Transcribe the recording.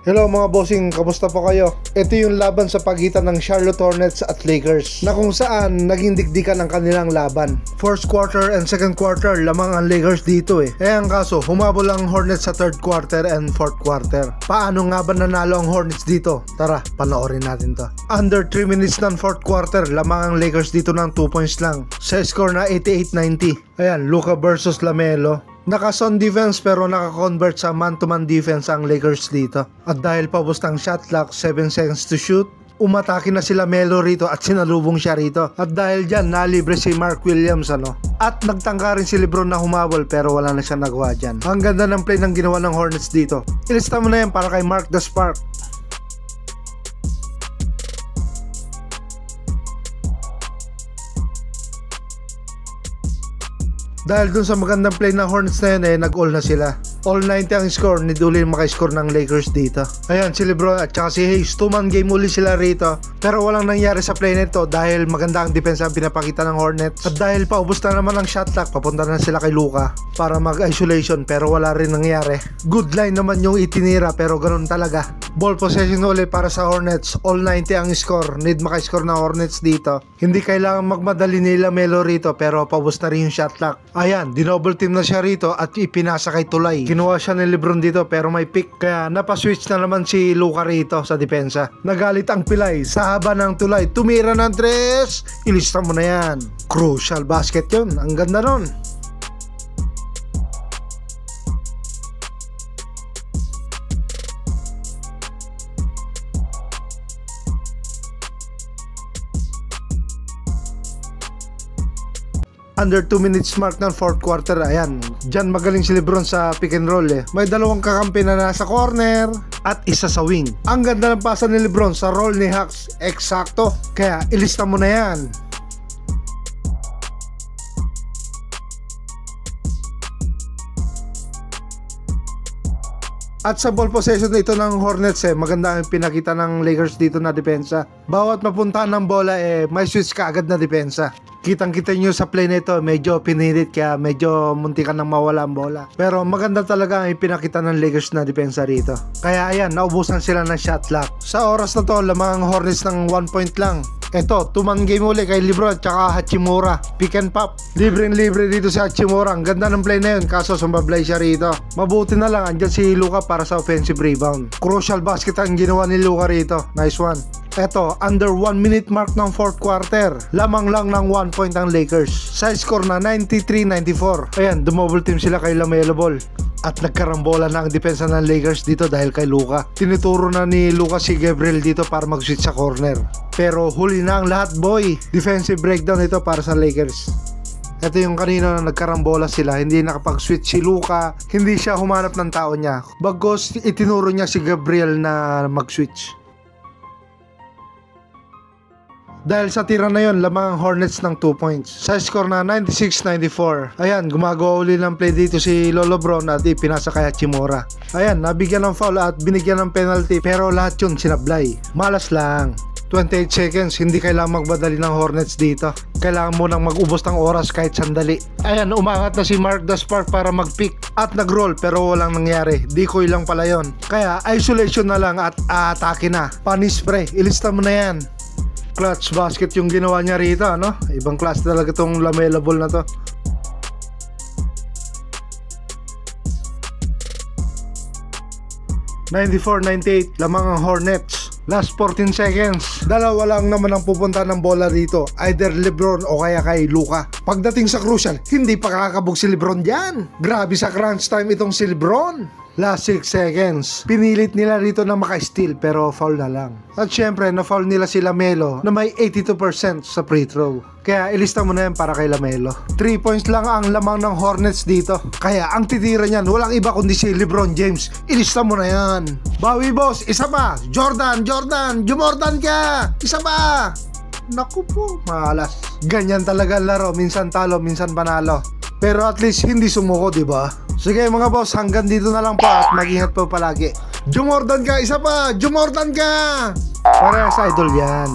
Hello mga bossing, kamusta po kayo? Ito yung laban sa pagitan ng Charlotte Hornets at Lakers na kung saan naging dikdikan ang kanilang laban. First quarter and second quarter, lamang ang Lakers dito eh. Ang kaso, humabol ang Hornets sa third quarter and fourth quarter. Paano nga ba nanalo ang Hornets dito? Tara, panoorin natin to. Under 3 minutes ng fourth quarter, lamang ang Lakers dito ng 2 points lang. Sa score na 88-90. Ayan, Luka versus LaMelo. Naka-zone defense pero naka-convert sa man-to-man defense ang Lakers dito. At dahil paubos ng shot clock, 7 seconds to shoot, umatake na sila Melo rito at sinalubong siya rito. At dahil dyan, nalibre si Mark Williams At nagtangka rin si LeBron na humabol pero wala na siya nagawa dyan. Ang ganda ng play ng ginawa ng Hornets dito. Ilista mo na yan para kay Mark the Spark. Dahil dun sa magandang play ng Hornets na yun nag-all na sila. All 90 ang score, ni Duli maka-score ng Lakers dito. Ayan, si LeBron at saka si Hayes, 2-man game uli sila rito. Pero walang nangyari sa play nito dahil maganda ang depensa ang pinapakita ng Hornets. At dahil paubos na naman ang shot clock, papunta na sila kay Luka para mag-isolation pero wala rin nangyari. Good line naman yung itinira pero ganun talaga. Ball possession ulit para sa Hornets, all 90 ang score, need maka-score ng Hornets dito. Hindi kailangan magmadali nila Melo rito pero paubos na rin yung shot clock. Ayan, dinouble team na siya rito at ipinasa kay Tulay. Kinuha siya ni LeBron dito pero may pick kaya napaswitch na naman si Luka rito sa depensa. Nagalit ang Pilay sa haba ng Tulay. Tumira ng tres. Ilista mo na yan. Crucial basket yun. Ang ganda nun. Under 2 minutes mark ng fourth quarter, ayan. Diyan magaling si LeBron sa pick and roll May dalawang kakampi na nasa corner at isa sa wing. Ang ganda ng pasa ni LeBron sa roll ni Hawks, eksakto. Kaya ilista mo na yan. At sa ball possession ito ng Hornets maganda ang pinakita ng Lakers dito na depensa. Bawat mapuntahan ng bola may switch ka agad na depensa. Kitang-kita nyo sa play nito, medyo pinilit kaya medyo muntikan nang mawala ang bola. Pero maganda talaga ang pinakita ng Lakers na depensa rito. Kaya ayan, naubusan sila ng shot clock. Sa oras na to, lamang ang Hornets ng 1 point lang. Eto, 2-man game uli kay LeBron at saka Hachimura. Pick and pop. Libre dito si Hachimura. Ang ganda ng play na yun, kaso sumbablay siya rito. Mabuti na lang, andyan si Luka para sa offensive rebound. Crucial basket ang ginawa ni Luka rito. Nice one. Eto, under 1 minute mark ng fourth quarter. Lamang lang ng 1 point ang Lakers. Sa score na 93-94. Ayan, dumouble team sila kay LaMelo Ball. At nagkarambola na ang depensa ng Lakers dito dahil kay Luka. Tinuturo na ni Luka si Gabriel dito para mag-switch sa corner. Pero huli na ang lahat boy. Defensive breakdown ito para sa Lakers. Ito yung kanina na nagkarambola sila, hindi nakapag-switch si Luka, hindi siya humanap ng tao niya. Bagos itinuro niya si Gabriel na mag-switch. Dahil sa tira na yon, lamang ang Hornets ng 2 points. Sa score na 96-94. Ayan, gumagawa uli ng play dito si Lolo Brown at ipinasa kay Hachimura. Ayan, nabigyan ng foul at binigyan ng penalty pero lahat yun sinablay. Malas lang. 28 seconds, hindi kailangan magbadali ng Hornets dito. Kailangan mo nang mag-ubos ng oras kahit sandali. Ayan, umangat na si Mark the Spark para mag-pick at nag-roll pero walang nangyari. Decoy lang pala yon. Kaya isolation na lang at atake na. Punish spray, ilista mo na yan. Clutch basket yung ginawa niya rito, Ibang class talaga tong LaMelo Ball na to. (94-98) lamang ang Hornets. Last 14 seconds. Dalawa lang naman ang pupunta ng bola dito. Either LeBron o kaya kay Luka. Pagdating sa crucial, hindi pa kakabog si LeBron dyan. Grabe sa crunch time itong si LeBron. Last 6 seconds. Pinilit nila rito na maka-steal pero foul na lang. At syempre, na-foul nila si LaMelo na may 82% sa free throw. Kaya ilista mo na yan para kay LaMelo. 3 points lang ang lamang ng Hornets dito. Kaya ang titira niyan, walang iba kundi si LeBron James. Ilista mo na yan. Bawi boss, isa pa. Jordan, Jumordan ka. Isa pa. Naku po, malas. Ganyan talaga laro, minsan talo, minsan panalo. Pero at least hindi sumuko, diba? Sige mga boss, hanggang dito na lang po at mag-ingat po palagi. Jumordan ka, isa pa! Jumordan ka! Para sa idol yan.